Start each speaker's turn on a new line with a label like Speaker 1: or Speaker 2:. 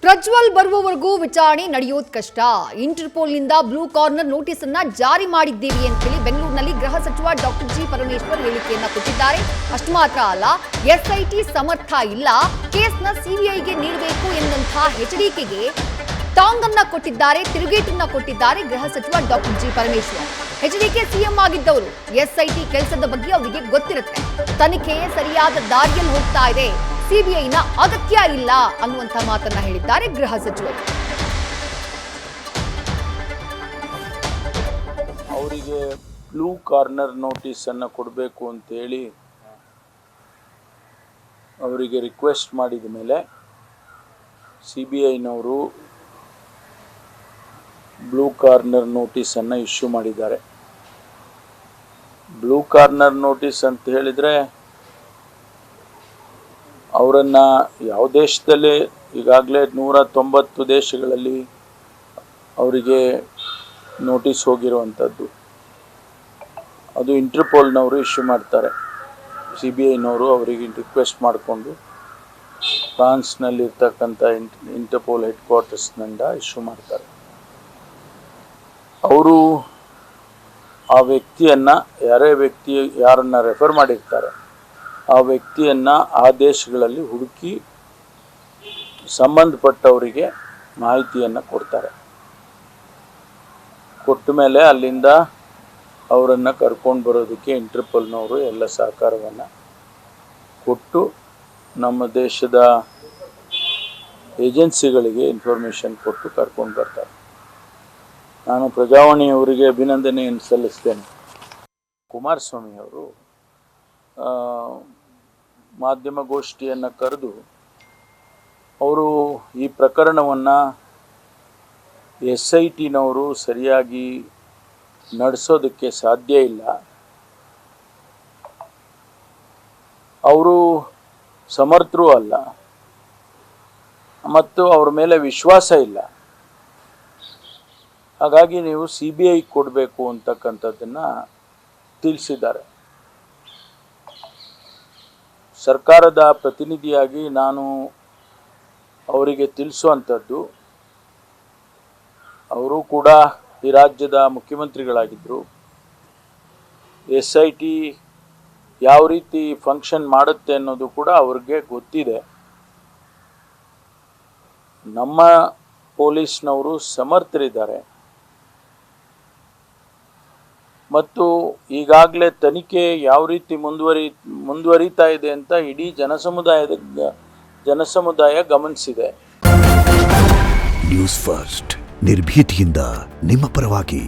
Speaker 1: ಪ್ರಜ್ವಲ್ ಬರುವವರೆಗೂ ವಿಚಾರಣೆ ನಡೆಯೋದು ಕಷ್ಟ. ಇಂಟರ್ಪೋಲ್ನಿಂದ ಬ್ಲೂ ಕಾರ್ನರ್ ನೋಟಿಸ್ ಅನ್ನ ಜಾರಿ ಮಾಡಿದ್ದೀವಿ ಅಂತ ಹೇಳಿ ಬೆಂಗಳೂರಿನಲ್ಲಿ ಗೃಹ ಸಚಿವ ಡಾಕ್ಟರ್ ಜಿ ಪರಮೇಶ್ವರ್ ಹೇಳಿಕೆಯನ್ನ ಕೊಟ್ಟಿದ್ದಾರೆ. ಅಷ್ಟು ಮಾತ್ರ ಅಲ್ಲ, ಎಸ್ಐಟಿ ಸಮರ್ಥ ಇಲ್ಲ, ಕೇಸ್ನ ಸಿಬಿಐಗೆ ನೀಡಬೇಕು ಎನ್ನುವಂತಹ ಎಚ್ಡಿಕೆಗೆ ಟಾಂಗ್ ಅನ್ನ ಕೊಟ್ಟಿದ್ದಾರೆ, ತಿರುಗೇಟನ್ನ ಕೊಟ್ಟಿದ್ದಾರೆ ಗೃಹ ಸಚಿವ doctor G Parameshwar. HDK CM ಆಗಿದ್ದವರು, ಎಸ್ಐಟಿ ಕೆಲಸದ ಬಗ್ಗೆ ಅವರಿಗೆ ಗೊತ್ತಿರುತ್ತೆ, ತನಿಖೆ ಸರಿಯಾದ ದಾರಿಯಲ್ಲಿ ಹೋಗ್ತಾ ಇದೆ, ಸಿಬಿಐನ ಅಗತ್ಯ ಇಲ್ಲ ಅನ್ನುವಂತ ಮಾತನ್ನ ಹೇಳಿದ್ದಾರೆ ಗೃಹ ಸಚಿವರು.
Speaker 2: ಅವರಿಗೆ ಬ್ಲೂ ಕಾರ್ನರ್ ನೋಟಿಸ್ ಅನ್ನು ಕೊಡಬೇಕು ಅಂತೇಳಿ ಅವರಿಗೆ ರಿಕ್ವೆಸ್ಟ್ ಮಾಡಿದ ಮೇಲೆ ಸಿಬಿಐನವರು ಬ್ಲೂ ಕಾರ್ನರ್ ನೋಟಿಸನ್ನು ಇಶ್ಯೂ ಮಾಡಿದ್ದಾರೆ. ಬ್ಲೂ ಕಾರ್ನರ್ ನೋಟಿಸ್ ಅಂತ ಹೇಳಿದರೆ ಅವರನ್ನು ಯಾವ ದೇಶದಲ್ಲಿ ಈಗಾಗಲೇ 190 ದೇಶಗಳಲ್ಲಿ ಅವರಿಗೆ ನೋಟಿಸ್ ಹೋಗಿರುವಂಥದ್ದು, ಅದು ಇಂಟರ್ಪೋಲ್ನವರು ಇಶ್ಯೂ ಮಾಡ್ತಾರೆ. ಸಿ ಬಿ ಐನವರು ಅವರಿಗೆ ರಿಕ್ವೆಸ್ಟ್ ಮಾಡಿಕೊಂಡು ಫ್ರಾನ್ಸ್ನಲ್ಲಿರ್ತಕ್ಕಂಥ ಇಂಟರ್ಪೋಲ್ ಹೆಡ್ ಕ್ವಾರ್ಟರ್ಸ್ನಿಂದ ಇಶ್ಯೂ ಮಾಡ್ತಾರೆ. ಅವರು ಆ ವ್ಯಕ್ತಿಯನ್ನು, ಯಾರನ್ನು ರೆಫರ್ ಮಾಡಿರ್ತಾರೆ ಆ ವ್ಯಕ್ತಿಯನ್ನು ಆ ದೇಶಗಳಲ್ಲಿ ಹುಡುಕಿ ಸಂಬಂಧಪಟ್ಟವರಿಗೆ ಮಾಹಿತಿಯನ್ನು ಕೊಡ್ತಾರೆ. ಕೊಟ್ಟ ಮೇಲೆ ಅಲ್ಲಿಂದ ಅವರನ್ನು ಕರ್ಕೊಂಡು ಬರೋದಕ್ಕೆ ಇಂಟರ್ಪೋಲ್ನವರು ಎಲ್ಲ ಸಹಕಾರವನ್ನು ಕೊಟ್ಟು ನಮ್ಮ ದೇಶದ ಏಜೆನ್ಸಿಗಳಿಗೆ ಇನ್ಫಾರ್ಮೇಷನ್ ಕೊಟ್ಟು ಕರ್ಕೊಂಡು ಬರ್ತಾರೆ. ನಾನು ಪ್ರಜಾವಾಣಿಯವರಿಗೆ ಅಭಿನಂದನೆಯನ್ನು ಸಲ್ಲಿಸ್ತೇನೆ. ಕುಮಾರಸ್ವಾಮಿ ಅವರು ಮಾಧ್ಯಮಗೋಷ್ಠಿಯನ್ನು ಕರೆದು ಅವರು ಈ ಪ್ರಕರಣವನ್ನು SITನವರು ಸರಿಯಾಗಿ ನಡೆಸೋದಕ್ಕೆ ಸಾಧ್ಯ ಇಲ್ಲ, ಅವರು ಸಮರ್ಥರು ಅಲ್ಲ ಮತ್ತು ಅವರ ಮೇಲೆ ವಿಶ್ವಾಸ ಇಲ್ಲ, ಹಾಗಾಗಿ ನೀವು CBI ಕೊಡಬೇಕು ಅಂತಕ್ಕಂಥದ್ದನ್ನು ತಿಳಿಸಿದ್ದಾರೆ. ಸರ್ಕಾರದ ಪ್ರತಿನಿಧಿಯಾಗಿ ನಾನು ಅವರಿಗೆ ತಿಳಿಸುವಂಥದ್ದು, ಅವರು ಕೂಡ ಈ ರಾಜ್ಯದ ಮುಖ್ಯಮಂತ್ರಿಗಳಾಗಿದ್ದರು, SIT ಯಾವ ರೀತಿ ಫಂಕ್ಷನ್ ಮಾಡುತ್ತೆ ಅನ್ನೋದು ಕೂಡ ಅವ್ರಿಗೆ ಗೊತ್ತಿದೆ. ನಮ್ಮ ಪೊಲೀಸ್ನವರು ಸಮರ್ಥರಿದ್ದಾರೆ ಮತ್ತು ಈಗಾಗಲೇ ತನಿಖೆ ಯಾವ ರೀತಿ ಮುಂದುವರಿತಾ ಇದೆ ಅಂತ ಇಡೀ ಜನಸಮುದಾಯ ಗಮನಿಸಿದೆ.
Speaker 3: ನ್ಯೂಸ್ ಫಸ್ಟ್ ನಿರ್ಭೀತಿಯಿಂದ ನಿಮ್ಮ ಪರವಾಗಿ.